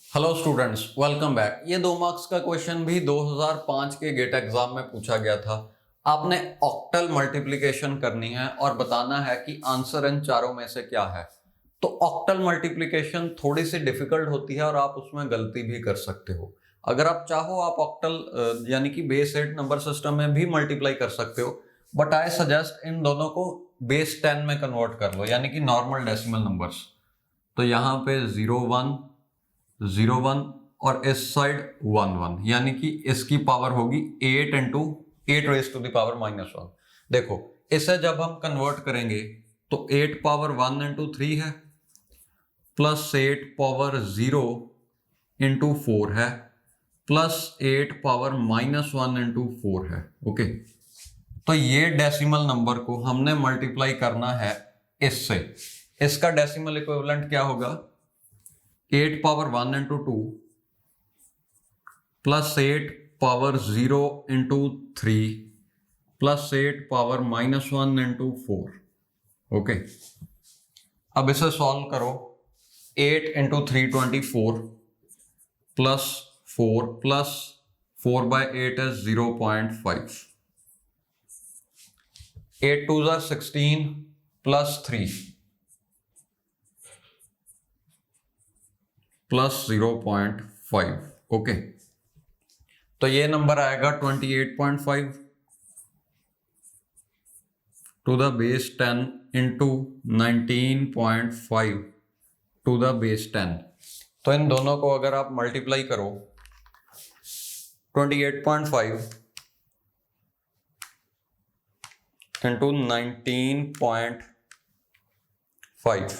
Hello students, welcome back. ये 2 marks का question भी 2005 के गेट एग्जाम में पूछा गया था। आपने ऑक्टल मल्टीप्लिकेशन करनी है और बताना है कि आंसर इन चारों में से क्या है। तो ऑक्टल मल्टीप्लिकेशन थोड़ी सी डिफिकल्ट होती है और आप उसमें गलती भी कर सकते हो। अगर आप चाहो आप ऑक्टल यानी कि बेस 8 नंबर सिस्टम में भी मल्टीप्लाई कर सकते हो, बट आई सजेस्ट इन दोनों को बेस 10 में कन्वर्ट कर लो, यानी कि नॉर्मल डेसिमल नंबर्स। तो यहाँ पे 0 1 0 1 और इस साइड 1 1, यानी कि इसकी पावर होगी 8 into 8 raise to the power -1। देखो इसे जब हम कन्वर्ट करेंगे तो 8 पावर 1 इंटू 3 है, प्लस 8 पावर 0 इंटू 4 है, प्लस 8 पावर -1 इंटू 4 है। ओके, तो ये डेसिमल नंबर को हमने मल्टीप्लाई करना है इससे। इसका डेसिमल इक्विवेलेंट क्या होगा? 8 power 1 into 2 plus 8 power 0 into 3 plus 8 power -1 into 4। Okay, अब इसे सॉल्व करो। 8 into 3 24 plus 4 plus 4 by 8 is 0.5। 8 2 ज़ा 16 प्लस 3 प्लस 0.5। ओके, तो ये नंबर आएगा 28.5 to the base 10 into 19.5 to the base 10। तो इन दोनों को अगर आप मल्टीप्लाई करो 28.5 इंटू 19.5,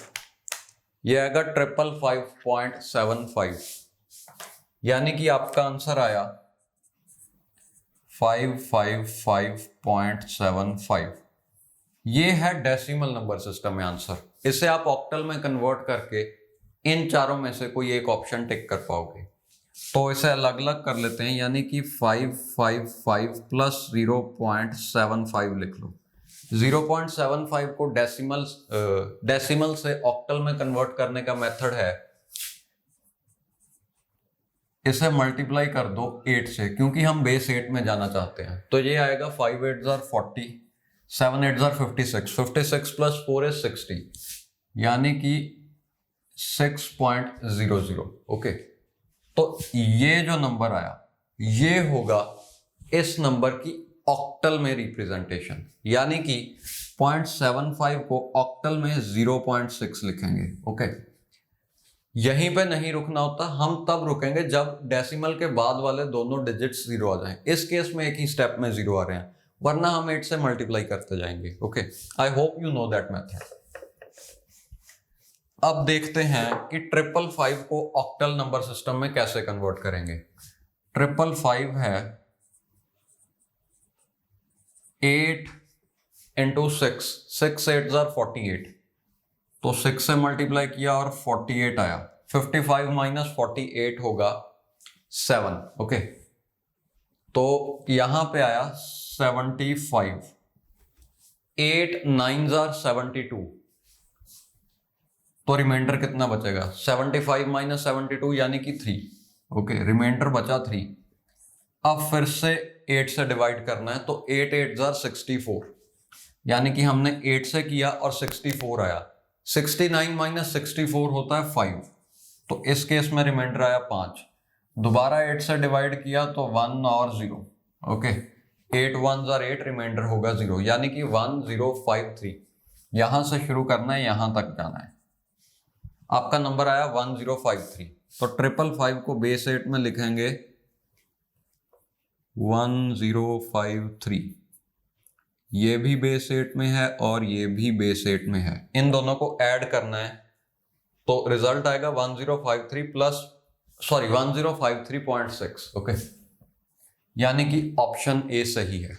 ये आएगा 555.75, यानी कि आपका आंसर आया 555.75। ये है डेसिमल नंबर सिस्टम में आंसर। इसे आप ऑक्टल में कन्वर्ट करके इन चारों में से कोई एक ऑप्शन टिक कर पाओगे। तो इसे अलग अलग कर लेते हैं, यानी कि 555 प्लस 0.75 लिख लो। 0.75 को डेसिमल से ऑक्टल में कन्वर्ट करने का मेथड है, इसे मल्टीप्लाई कर दो 8 से, क्योंकि हम बेस 8 में जाना चाहते हैं। तो ये आएगा 5 8 ज़ार 40, 7 8 ज़ार 56, 56 प्लस 4 इज 60, यानी कि 6.00। ओके, तो ये जो नंबर आया ये होगा इस नंबर की ऑक्टल में रिप्रेजेंटेशन, यानी कि 0.75 को ऑक्टल में 0.6 लिखेंगे। ओके, यहीं पे नहीं रुकना होता, हम तब रुकेंगे जब डेसिमल के बाद वाले दोनों डिजिट्स 0 आ जाएं। इस केस में एक ही स्टेप में 0 आ रहे हैं, वरना हम 8 से मल्टीप्लाई करते जाएंगे। Okay, I hope you know that method. अब देखते हैं कि 555 को ऑक्टल नंबर सिस्टम में कैसे कन्वर्ट करेंगे। 555 है 8 इंटू 6, 6 8 ज़ार 48, तो 6 से मल्टीप्लाई किया और 48 आया। 55 माइनस 48 होगा 7। ओके, तो यहां पे आया 75। 8 9 ज़ार 72, तो रिमाइंडर कितना बचेगा? 75 माइनस 72 यानी कि 3। ओके, रिमाइंडर बचा 3। अब फिर से 8 से डिवाइड करना है, तो 8 8 ज़ार 64, यानी कि हमने 8 से किया और 64 आया। 69 माइनस 64 होता है 5, तो इस केस में रिमाइंडर आया 5। दोबारा 8 से डिवाइड किया तो 1 और 0। ओके, 8 1 ज़ार 8, रिमाइंडर होगा 0, यानी कि 1053। यहां से शुरू करना है, यहां तक जाना है। आपका नंबर आया 1053। तो 555 को बेस 8 में लिखेंगे 1053। ये भी बेस 8 में है और ये भी बेस 8 में है। इन दोनों को ऐड करना है, तो रिजल्ट आएगा 1053.6। ओके, यानी कि ऑप्शन ए सही है।